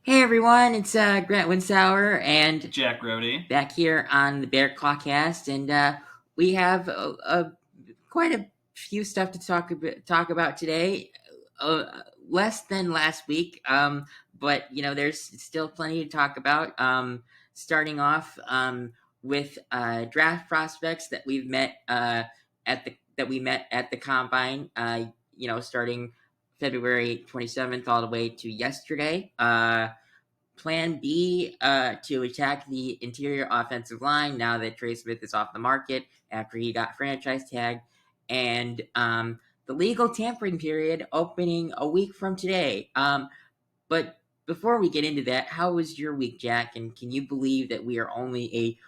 Hey everyone, it's Grant Winsauer and Jack Rody. back here on the Bear Clawcast, and we have quite a few stuff to talk about today. Less than last week, but there's still plenty to talk about. Starting off with draft prospects that we've met that we met at the combine. Starting February 27th all the way to yesterday. Plan B to attack the interior offensive line now that Trey Smith is off the market after he got franchise tagged, and the legal tampering period opening a week from today. But before we get into that, how was your week, Jack? And can you believe that we are only a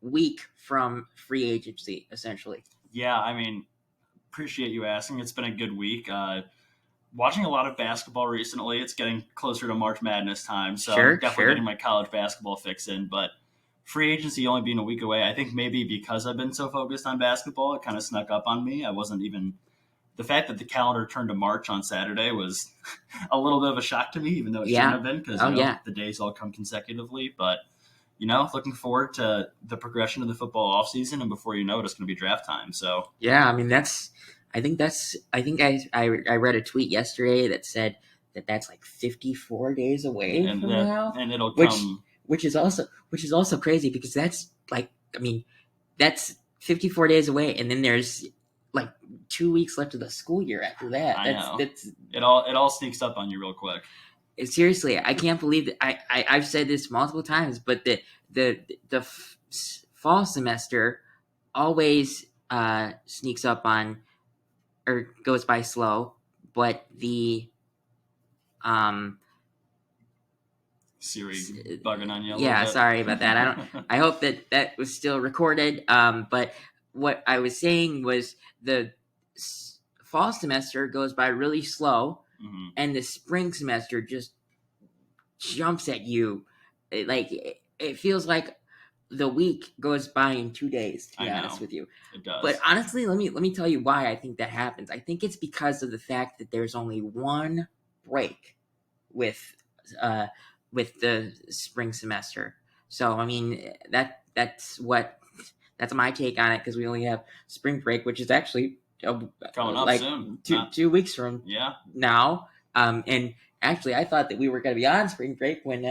week from free agency, essentially? Yeah, appreciate you asking. It's been a good week. Watching a lot of basketball recently. It's getting closer to March Madness time, so I'm Sure, definitely getting sure. my college basketball fix in. But free agency only being a week away, I think maybe because I've been so focused on basketball, it kind of snuck up on me. I wasn't even the fact that the calendar turned to March on Saturday was a little bit of a shock to me, even though it shouldn't Yeah. have been because Oh, yeah. the days all come consecutively. But looking forward to the progression of the football offseason, and before you know it, it's going to be draft time. So Yeah, I mean that's. I think I read a tweet yesterday that said that that's like 54 days away and from that now, and it'll which come. which is also crazy because that's like I mean that's 54 days away, and then there's like 2 weeks left of the school year after that. I That's know that's it all sneaks up on you real quick. seriously, I can't believe that I've said this multiple times, but the fall semester always sneaks up on or goes by slow, but the um Siri bugging on you a little yeah, sorry about that. bit. I hope that that was still recorded. But what I was saying was the fall semester goes by really slow, hmm and the spring semester just jumps at you. It feels like the week goes by in 2 days. To be I honest know with you, it but does. honestly, let me tell you why I think that happens. I think it's because of the fact that there's only one break with uh, with the spring semester. So I mean that's my take on it because we only have spring break, which is actually Coming up like soon. two Not 2 weeks from yeah. now. And actually, I thought that we were going to be on spring break when free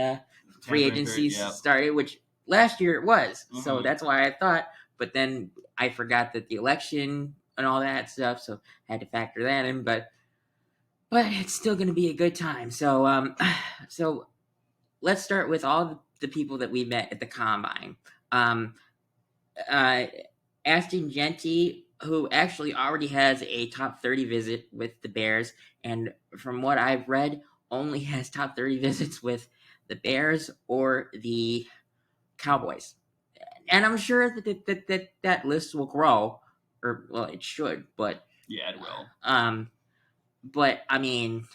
Tampering period. agency Yep. started, which last year it was. So hmm that's why I thought. But then I forgot that the election and all that stuff, so I had to factor that in. But it's still going to be a good time. So let's start with all the people that we met at the combine. Um, uh, Ashton Genty, who actually already has a top 30 visit with the Bears, and from what I've read, only has top 30 visits with the Bears or the Cowboys. And I'm sure that list will grow, or well, it should. Yeah, it will. Um, but I mean,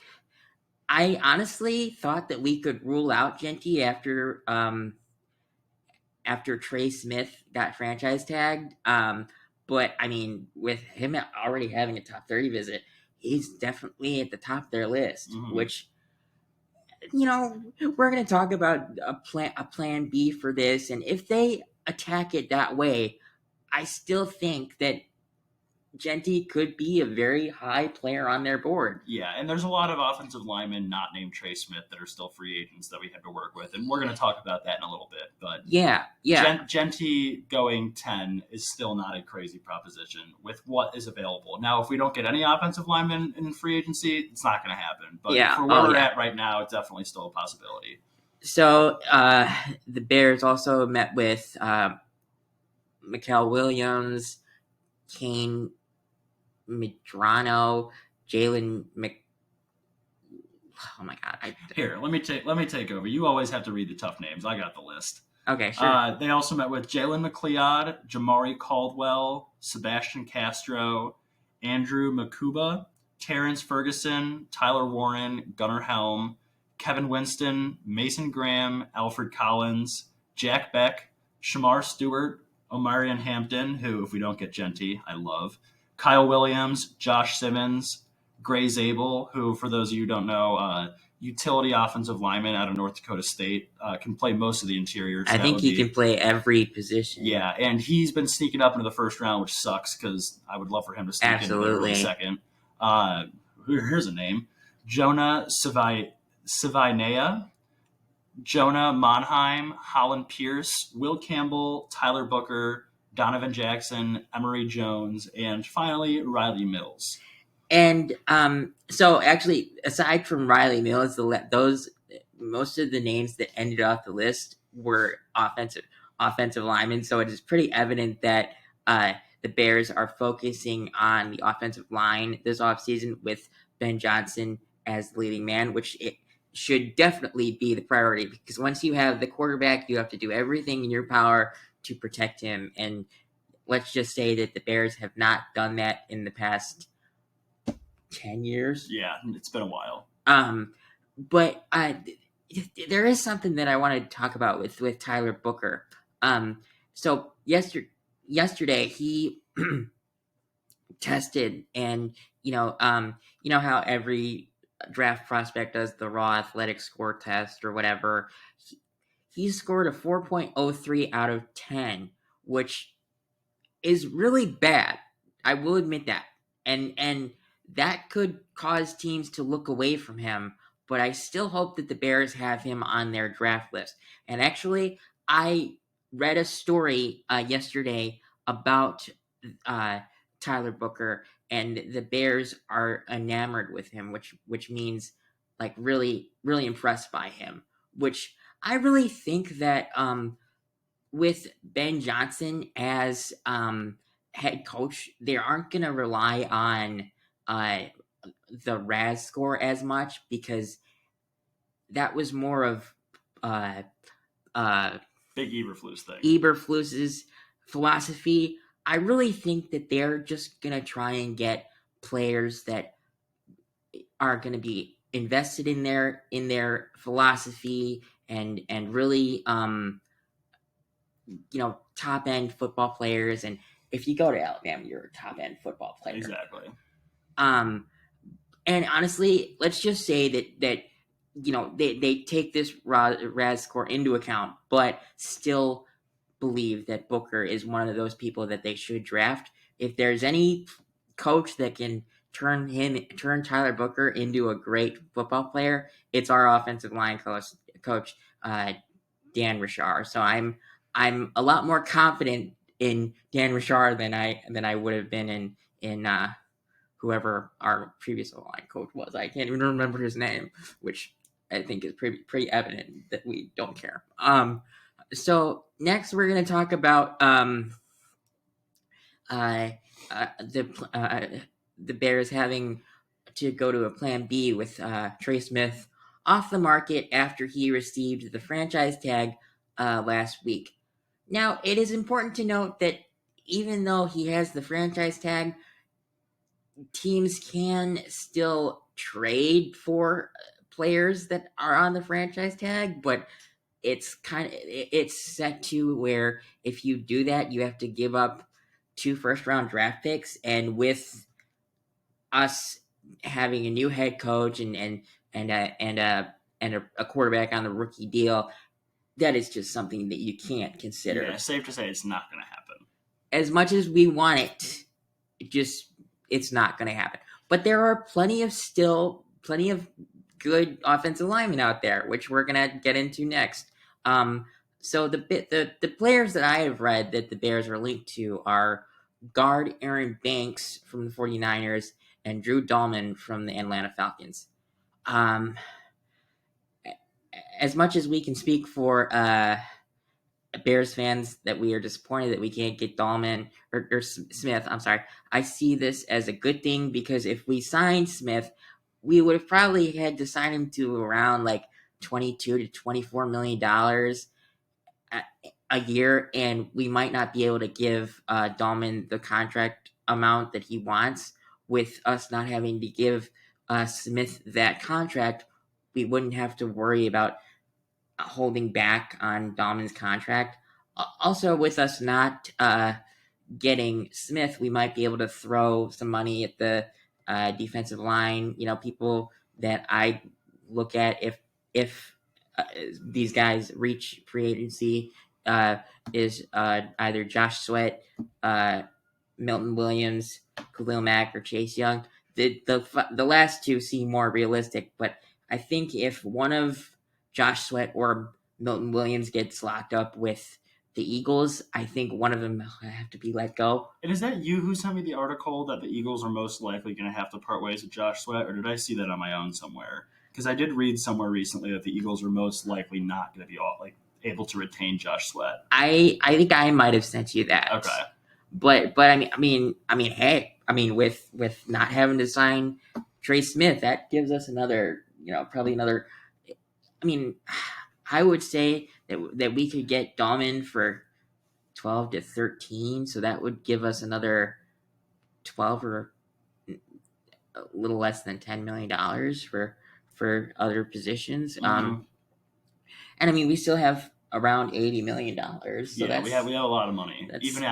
I honestly thought that we could rule out Genty after Trey Smith got franchise tagged. But I mean, with him already having a top 30 visit, he's definitely at the top of their list. hmm Which we're going to talk about a plan B for this, and if they attack it that way, I still think that Genty could be a very high player on their board. Yeah, and there's a lot of offensive linemen not named Trey Smith that are still free agents that we have to work with, and we're going to talk about that in a little bit. But Yeah, yeah. Genty going 10 is still not a crazy proposition with what is available. Now, if we don't get any offensive linemen in free agency, it's not going to happen. But Yeah. for where Oh, we're yeah. at right now, it's definitely still a possibility. So the Bears also met with Mikael Williams, Kane Medrano, Jalen Mc. Oh my god! Here, let me take over. You always have to read the tough names. I got the list. Okay, sure. They also met with Jalen McLeod, Jamari Caldwell, Sebastian Castro, Andrew Makuba, Terrence Ferguson, Tyler Warren, Gunnar Helm, Kevin Winston, Mason Graham, Alfred Collins, Jack Beck, Shamar Stewart, Omarion Hampton, who, if we don't get Genty, I love, Kyle Williams, Josh Simmons, Gray Zabel, who, for those of you who don't know, utility offensive lineman out of North Dakota State. Can play most of the interior. So I that think would he be can play every position. yeah, and he's been sneaking up into the first round, which sucks because I would love for him to sneak into the early Absolutely. second. Uh, Here's a name: Jonah Savinea, Jonah Monheim, Holland Pierce, Will Campbell, Tyler Booker, Donovan Jackson, Emery Jones, and finally Riley Mills. And so actually, aside from Riley Mills, those most of the names that ended off the list were offensive linemen. So it is pretty evident that the Bears are focusing on the offensive line this offseason with Ben Johnson as the leading man, which it should definitely be the priority, because once you have the quarterback, you have to do everything in your power to protect him. And let's just say that the Bears have not done that in the past 10 years. Yeah, it's been a while. But there is something that I wanted to talk about with Tyler Booker. So yesterday he tested, and you know how every draft prospect does the raw athletic score test or whatever. He scored a 4.03 out of 10, which is really bad. I will admit that. And that could cause teams to look away from him, but I still hope that the Bears have him on their draft list. And actually, I read a story yesterday about uh, Tyler Booker, and the Bears are enamored with him, which means like really impressed by him. Which I really think that with Ben Johnson as head coach, they aren't going to rely on uh, the RAS score as much, because that was more of uh, uh, Big Eberflus thing. Eberflus's philosophy. I really think that they're just going to try and get players that are going to be invested in their philosophy, and really top end football players. And if you go to Alabama, you're a top end football player. Exactly. And honestly, let's just say that they take this RAS score into account, but still believe that Booker is one of those people that they should draft. If there's any coach that can turn Tyler Booker into a great football player, it's our offensive line coach Dan Richard. So I'm a lot more confident in Dan Richard than I would have been in whoever our previous line coach was. I can't even remember his name, which I think is pretty evident that we don't care. So next we're going to talk about uh, the Bears having to go to a plan B with Trey Smith off the market after he received the franchise tag last week. Now, it is important to note that even though he has the franchise tag, teams can still trade for players that are on the franchise tag, but it's set to where if you do that, you have to give up 2 first round draft picks. And with us having a new head coach and a quarterback on the rookie deal, that is just something that you can't consider. Yeah, safe to say it's not going to happen. As much as we want it, it's not going to happen. But there are plenty of good offensive linemen out there, which we're going to get into next. So the players that I have read that the Bears are linked to are guard Aaron Banks from the 49ers and Drew Dahlman from the Atlanta Falcons. As much as we can speak for Bears fans that we are disappointed that we can't get Dahlman or Smith, I'm sorry, I see this as a good thing, because if we signed Smith, we would have probably had to sign him to around like $22 to $24 million a year, and we might not be able to give Dahlman the contract amount that he wants. With us not having to give Smith that contract, we wouldn't have to worry about holding back on Dahlman's contract. Also, with us not getting Smith, we might be able to throw some money at the defensive line. People that I look at if these guys reach free agency is either Josh Sweat, Milton Williams, Khalil Mack, or Chase Young. The last two seem more realistic, but I think if one of Josh Sweat or Milton Williams gets locked up with the Eagles, I think one of them will have to be let go. And is that you who sent me the article that the Eagles are most likely going to have to part ways with Josh Sweat, or did I see that on my own somewhere? Because I did read somewhere recently that the Eagles are most likely not going to be able to retain Josh Sweat. I think I might have sent you that. Okay. But hey, with not having to sign Trey Smith, that gives us another, probably another. I mean, I would say that we could get Dahlman for 12 to 13, so that would give us another 12 or a little less than $10 million for other positions. Mm-hmm. And I mean, we still have around $80 million. So we have a lot of money, even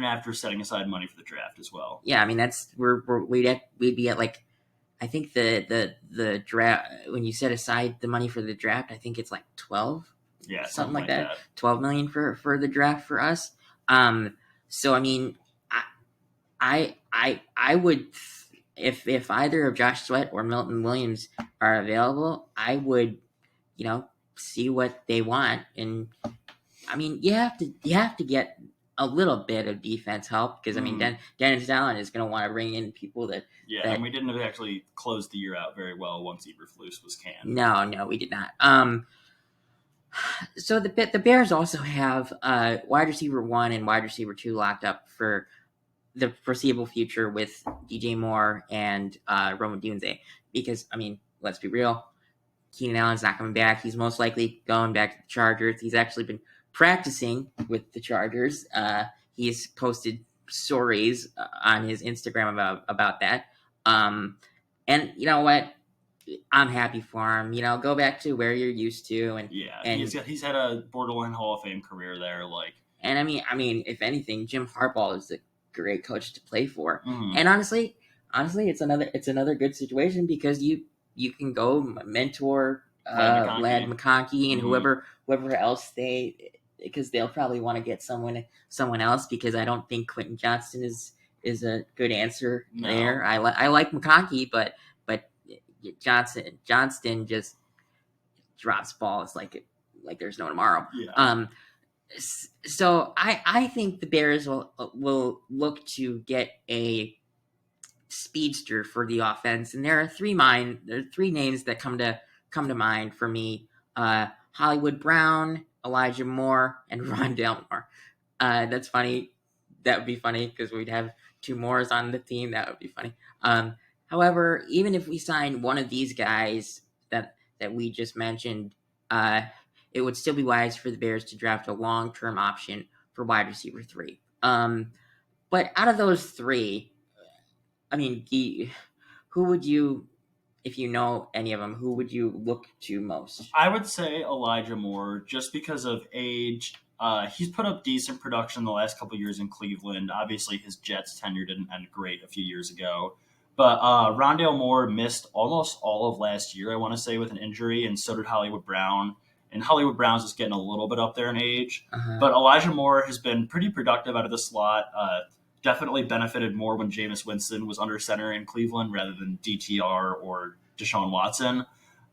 after setting aside money for the draft as well. Yeah, I mean we'd be at like, I think the draft, when you set aside the money for the draft, I think it's like 12. Yeah, something like that. 12 million for the draft for us. So I mean, I would, if either of Josh Sweat or Milton Williams are available, I would, see what they want. And I mean, you have to get a little bit of defense help, because I mean, Dennis Allen is going to want to bring in people that. Yeah, and we didn't actually close the year out very well once Eberflus was canned. No, we did not. So the Bears also have wide receiver 1 and wide receiver 2 locked up for the foreseeable future with DJ Moore and Rome Odunze, because I mean, let's be real, Keenan Allen's not coming back. He's most likely going back to the Chargers. He's actually been practicing with the Chargers. He's posted stories on his Instagram about that. And you know what? I'm happy for him. Go back to where you're used to, and he's had a borderline Hall of Fame career there. And I mean, if anything, Jim Harbaugh is a great coach to play for. Mm-hmm. And honestly, it's another good situation, because you can go mentor Ladd McConkey and whoever else because they'll probably want to get someone else, because I don't think Quentin Johnston is a good answer there. I like McConkey, but Johnston just drops balls like there's no tomorrow. Yeah. So I think the Bears will look to get a speedster for the offense, and there are three names that come to mind for me: Hollywood Brown, Elijah Moore, and Rondale Moore. That's funny. That would be funny because we'd have two Moores on the team. That would be funny. However, even if we sign one of these guys that we just mentioned, it would still be wise for the Bears to draft a long-term option for wide receiver 3. But out of those three, I mean, who would you, if you know any of them, who would you look to most? I would say Elijah Moore, just because of age. He's put up decent production the last couple of years in Cleveland. Obviously, his Jets tenure didn't end great a few years ago. But Rondale Moore missed almost all of last year, I want to say, with an injury, and so did Hollywood Brown. And Hollywood Brown's just getting a little bit up there in age. Uh-huh. But Elijah Moore has been pretty productive out of the slot. Definitely benefited more when Jameis Winston was under center in Cleveland rather than DTR or Deshaun Watson.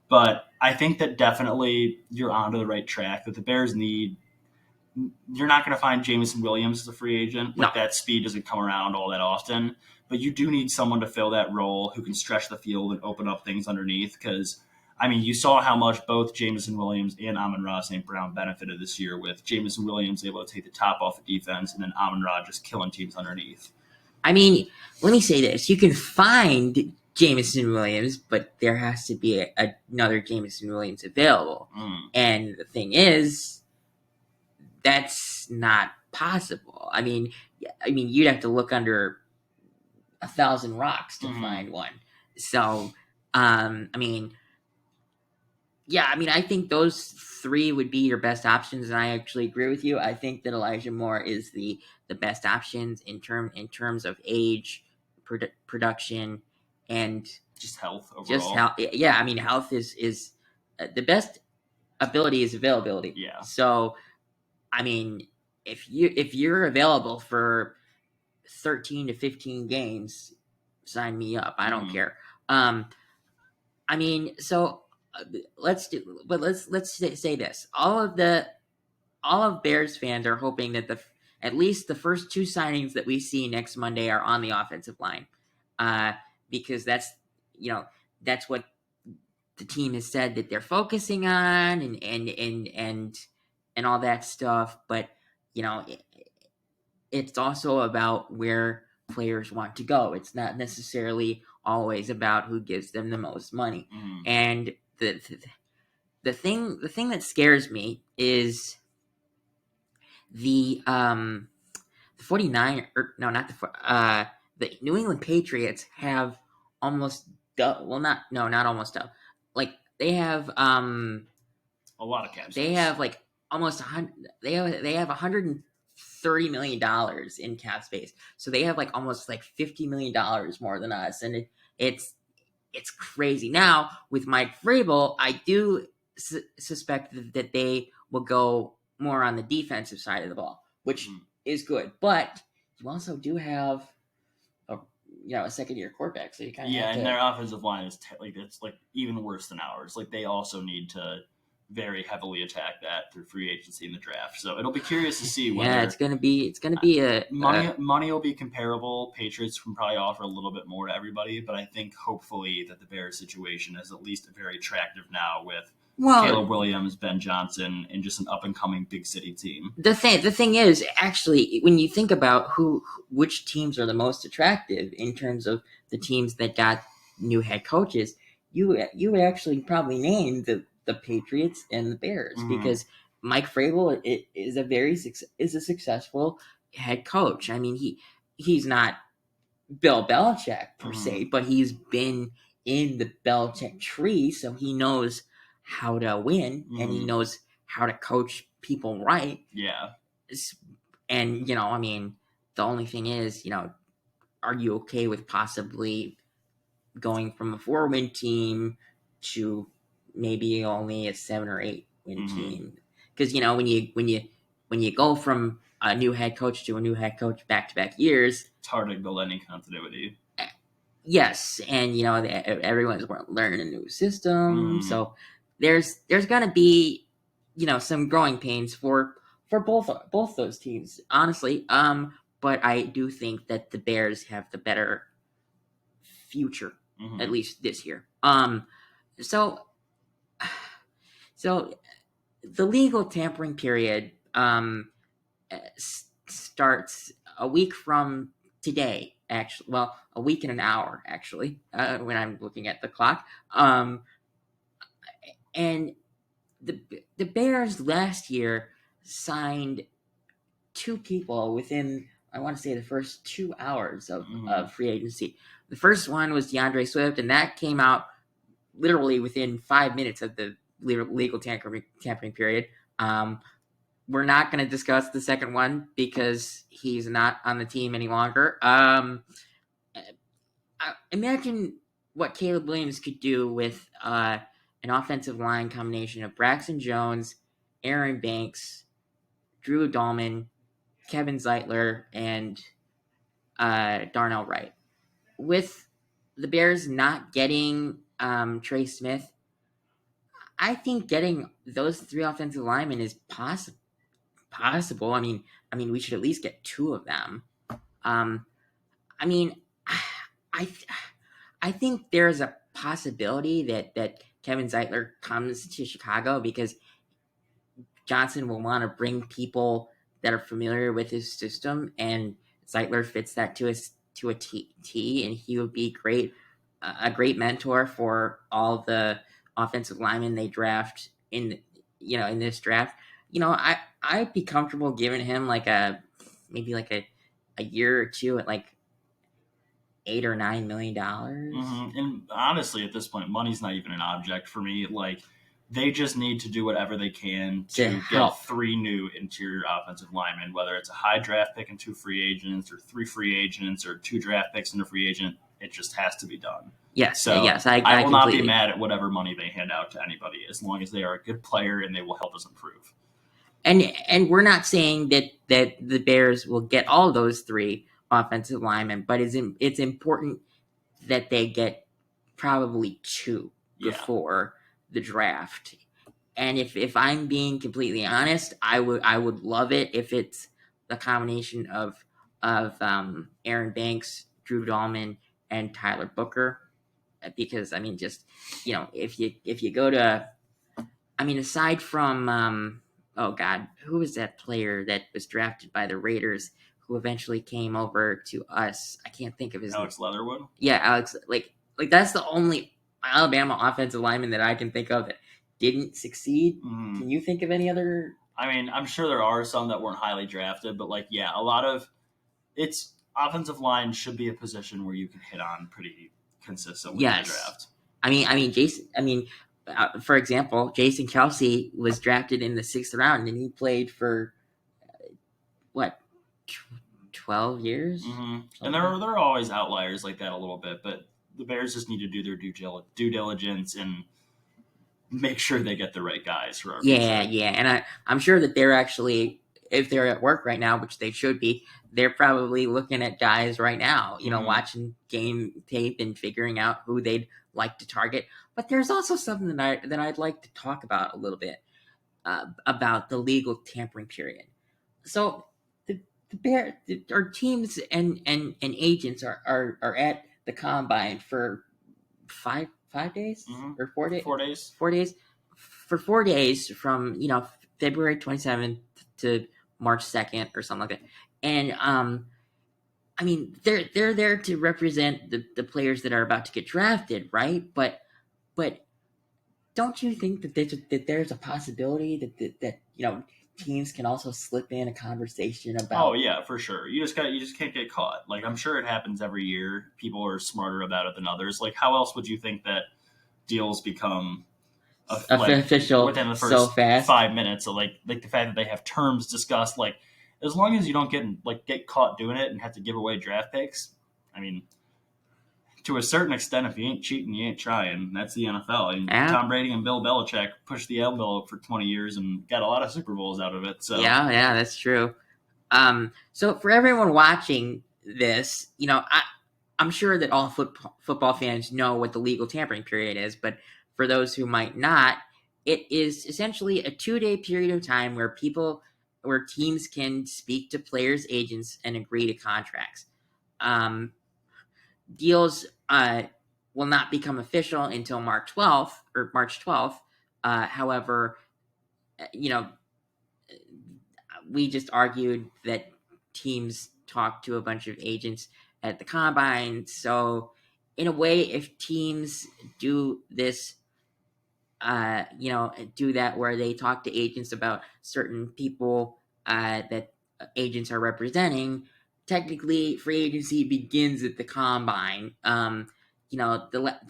But I think that definitely you're onto the right track, that the Bears need. You're not going to find Jameson Williams as a free agent. No. That speed doesn't come around all that often. But you do need someone to fill that role who can stretch the field and open up things underneath. Because, I mean, you saw how much both Jameson Williams and Amon-Ra St. Brown benefited this year, with Jameson Williams able to take the top off the defense and then Amon-Ra just killing teams underneath. I mean, let me say this. You can find Jameson Williams, but there has to be another Jameson Williams available. And the thing is, that's not possible. I mean, you'd have to look under 1,000 rocks to find one. So, I think those three would be your best options, and I actually agree with you. I think that Elijah Moore is the best options in terms of age, production, and just health just overall. health. Yeah, I mean, health is the best ability is availability. Yeah. So, I mean, if you're available for 13 to 15 games, sign me up. I don't care. Um, I mean, so let's say this. All of Bears fans are hoping that at least the first two signings that we see next Monday are on the offensive line, uh, because that's what the team has said that they're focusing on, and all that stuff. But you know, it's also about where players want to go. It's not necessarily always about who gives them the most money. And the thing that scares me is the 49 or no, not the New England Patriots have almost well, not almost like they have A lot of cap space. they have like almost 100. They have $130 million in cap space, so they have like almost like $50 million more than us, and it's crazy. Now with Mike Vrabel, I do suspect that they will go more on the defensive side of the ball, which is good. But you also do have a second year quarterback, so you kind of have to. And their offensive line is it's like even worse than ours. Like they also need to very heavily attack that through free agency in the draft. So it'll be curious to see whether it's gonna be a money will be comparable. Patriots can probably offer a little bit more to everybody, but I think hopefully that the Bears situation is at least very attractive now with Caleb Williams, Ben Johnson, and just an up and coming big city team. The thing is, actually, when you think about which teams are the most attractive in terms of the teams that got new head coaches, you would actually probably name the Patriots and the Bears because Mike Vrabel is a successful head coach. I mean, he's not Bill Belichick per se, but he's been in the Belichick tree, so he knows how to win and he knows how to coach people right. Yeah. And I mean, the only thing is, are you okay with possibly going from a 4-win team to maybe only a 7 or 8-win team? Because when you go from a new head coach to a new head coach back-to-back years, it's hard to build any continuity. Yes, and everyone's learning a new system, so there's gonna be some growing pains for both those teams, honestly. But I do think that the Bears have the better future, at least this year. So the legal tampering period starts a week from today. Actually, well, a week and an hour. Actually, when I'm looking at the clock, and the Bears last year signed 2 people within, I want to say, the first 2 hours of free agency. The first one was DeAndre Swift, and that came out literally within 5 minutes of the legal tampering period. We're not going to discuss the second one because he's not on the team any longer. Imagine what Caleb Williams could do with an offensive line combination of Braxton Jones, Aaron Banks, Drew Dahlman, Kevin Zeitler, and Darnell Wright. With the Bears not getting Trey Smith, I think getting those 3 offensive linemen is possible. I mean, we should at least get 2 of them. I mean, I think there's a possibility that Kevin Zeitler comes to Chicago because Johnson will want to bring people that are familiar with his system, and Zeitler fits that to a T, and he would be a great mentor for all the offensive linemen they draft in this draft. I'd be comfortable giving him maybe a year or two at like $8 or $9 million. And honestly, at this point, money's not even an object for me. Like, they just need to do whatever they can to get 3 new interior offensive linemen, whether it's a high draft pick and 2 free agents, or 3 free agents, or 2 draft picks and a free agent. It just has to be done. Yes, So yes, I will not be completely. mad at whatever money they hand out to anybody as long as they are a good player and they will help us improve. And we're not saying that the Bears will get all those 3 offensive linemen, but it's important that they get probably 2 before the draft. And if I'm being completely honest, I would love it if it's the combination of Aaron Banks, Drew Dahlman, and Tyler Booker, because I mean, just if you go to, I mean, aside from oh God, who was that player that was drafted by the Raiders who eventually came over to us? I can't think of his Alex name. Leatherwood. Yeah, Alex. Like that's the only Alabama offensive lineman that I can think of that didn't succeed. Mm. Can you think of any other? I mean, I'm sure there are some that weren't highly drafted, but like, yeah, a lot of it's offensive line should be a position where you can hit on pretty consistently in the draft. I mean, Jason. I mean, for example, Jason Kelsey was drafted in the 6th round, and he played for what 12 years. Mm-hmm. And there are always outliers like that a little bit, but the Bears just need to do their due diligence and make sure they get the right guys for our future. Yeah, and I'm sure that they're actually, if they're at work right now, which they should be, they're probably looking at guys right now, watching game tape and figuring out who they'd like to target. But there's also something that I'd like to talk about a little bit about the legal tampering period. So our teams and agents are at the combine for 5 days or 4 days. 4 days. 4 days for 4 days from February 27th to March 2nd or something like that. And I mean they're there to represent the players that are about to get drafted, right? But don't you think that there's a possibility that teams can also slip in a conversation about? Oh yeah, for sure. You just can't get caught. Like I'm sure it happens every year. People are smarter about it than others. Like how else would you think that deals become official within the first so fast? 5 minutes? So like the fact that they have terms discussed. Like as long as you don't get caught doing it and have to give away draft picks. I mean, to a certain extent, if you ain't cheating, you ain't trying. That's the NFL. And Tom Brady and Bill Belichick pushed the envelope for 20 years and got a lot of Super Bowls out of it. So yeah, that's true. So for everyone watching this, I'm sure that all football fans know what the legal tampering period is, but for those who might not, it is essentially a 2-day period of time where teams can speak to players' agents and agree to contracts. Deals will not become official until March 12th. However, we just argued that teams talk to a bunch of agents at the combine. So, in a way, if teams do this, do that where they talk to agents about certain people that agents are representing, technically free agency begins at the combine. The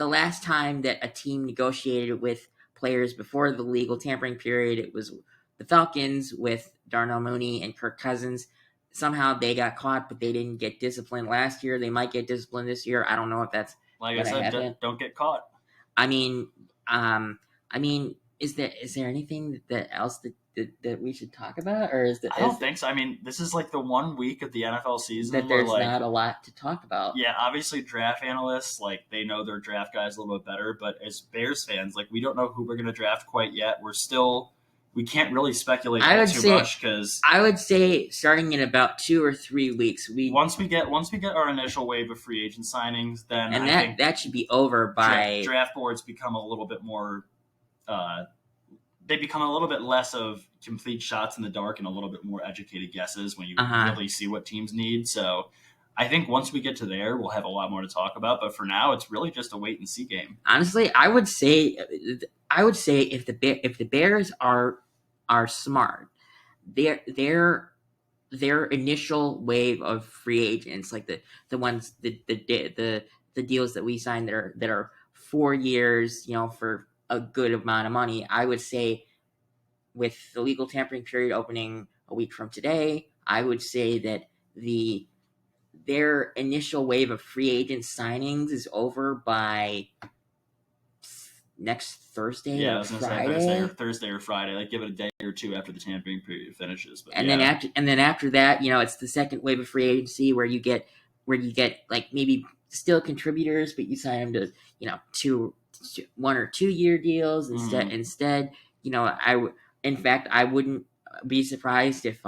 last time that a team negotiated with players before the legal tampering period, it was the Falcons with Darnell Mooney and Kirk Cousins. Somehow they got caught, but they didn't get disciplined last year. They might get disciplined this year. I don't know if that's like I said, don't get caught. I mean, is there anything else that we should talk about, or I don't think so. I mean, this is like the 1 week of the NFL season that there's not a lot to talk about. Yeah, obviously draft analysts, like they know their draft guys a little bit better, but as Bears fans, like we don't know who we're going to draft quite yet. We can't really speculate too much because I would say starting in about 2 or 3 weeks, once we get our initial wave of free agent signings, then and I think that should be over by draft boards become a little bit more. They become a little bit less of complete shots in the dark and a little bit more educated guesses when you really see what teams need. So I think once we get to there, we'll have a lot more to talk about. But for now, it's really just a wait and see game. Honestly, I would say if the Bears are smart, their initial wave of free agents, like the ones the deals that we signed that are 4 years, for a good amount of money, I would say with the legal tampering period opening a week from today, I would say that the their initial wave of free agent signings is over by next Thursday I or was gonna Friday. say Thursday or Friday. Like give it a day or two after the tampering period finishes. But and then after that, it's the second wave of free agency where you get like maybe still contributors, but you sign them to 1 or 2 year deals instead. In fact, I wouldn't be surprised if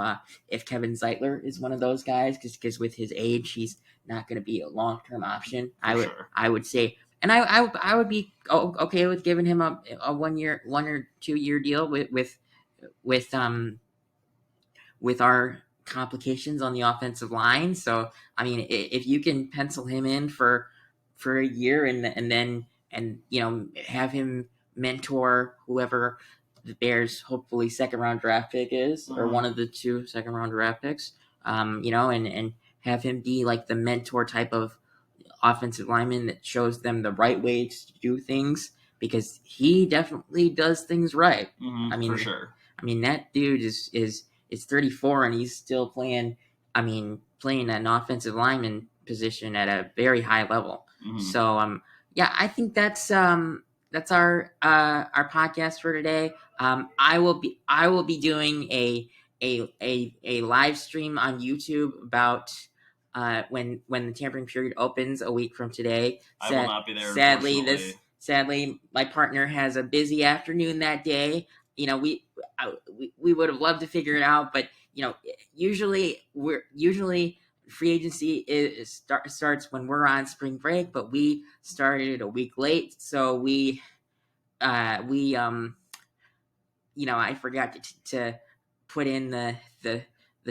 Kevin Zeitler is one of those guys, because with his age, he's not going to be a long term option. I would say, and I would be okay with giving him a 1 or 2 year deal with our complications on the offensive line. So I mean, if you can pencil him in for a year and then have him mentor whoever the Bears hopefully second round draft pick is, or one of the 2 second round draft picks, and have him be like the mentor type of offensive lineman that shows them the right way to do things, because he definitely does things right. For sure. I mean, that dude is 34 and he's still playing an offensive lineman position at a very high level. So I think that's our podcast for today. I will be doing a live stream on YouTube about when the tampering period opens a week from today. I will not be there. Sadly, my partner has a busy afternoon that day. We would have loved to figure it out, but usually free agency starts when we're on spring break, but we started a week late, so I forgot to put in the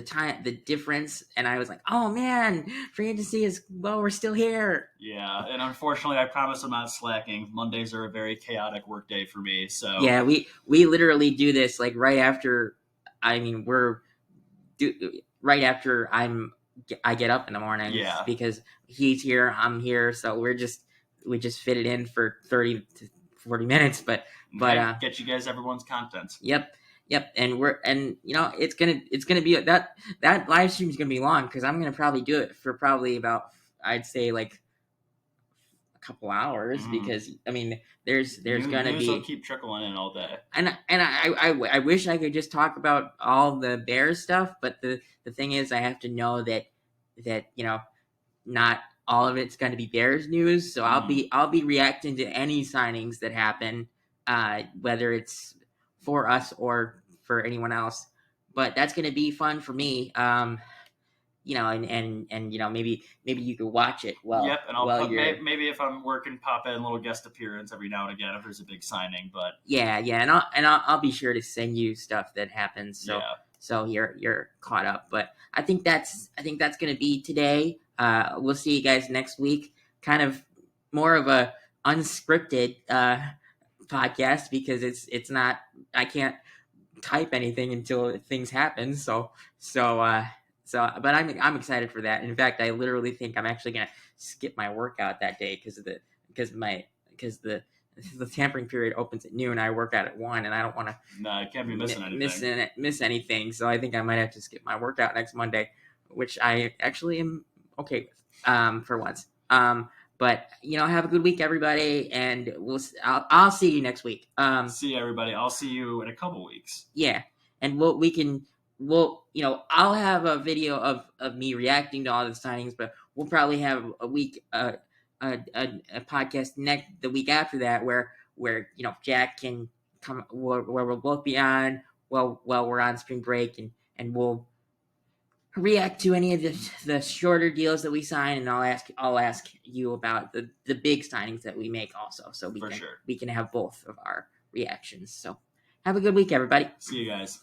time, the difference, and I was like, oh man, free agency we're still here. Yeah, and unfortunately, I promise I'm not slacking. Mondays are a very chaotic work day for me, so yeah, we literally do this like right after. Right after I get up in the morning, because he's here, I'm here, so we just fit it in for 30 to 40 minutes, but get you guys everyone's content. Yep, and it's gonna be that live stream is gonna be long, because I'm gonna probably do it for probably about, I'd say, like a couple hours, because I mean there's gonna news be will keep trickling in all day, and I wish I could just talk about all the Bears stuff, but the thing is, I have to know that not all of it's going to be Bears news, so I'll be reacting to any signings that happen, whether it's for us or for anyone else. But that's going to be fun for me. And maybe you could watch it. Yep, and I'll maybe if I'm working, pop in a little guest appearance every now and again if there's a big signing. But and I'll be sure to send you stuff that happens. So you're caught up. But I think that's going to be today. We'll see you guys next week. Kind of more of a unscripted podcast, because it's not, I can't type anything until things happen. But I'm excited for that. In fact, I literally think I'm actually gonna skip my workout that day because the tampering period opens at noon. I work out at 1, and I don't want to. No, I can't be missing anything. Miss anything. So I think I might have to skip my workout next Monday, which I actually am okay with, for once. But have a good week, everybody, and I'll see you next week. See you, everybody. I'll see you in a couple weeks. Yeah, and I'll have a video of me reacting to all the signings, but we'll probably have a week a podcast the week after that where Jack can come, where we'll both be on while we're on spring break, and we'll react to any of the shorter deals that we sign, and I'll ask you about the big signings that we make also, so we can have both of our reactions. So have a good week, everybody. See you guys.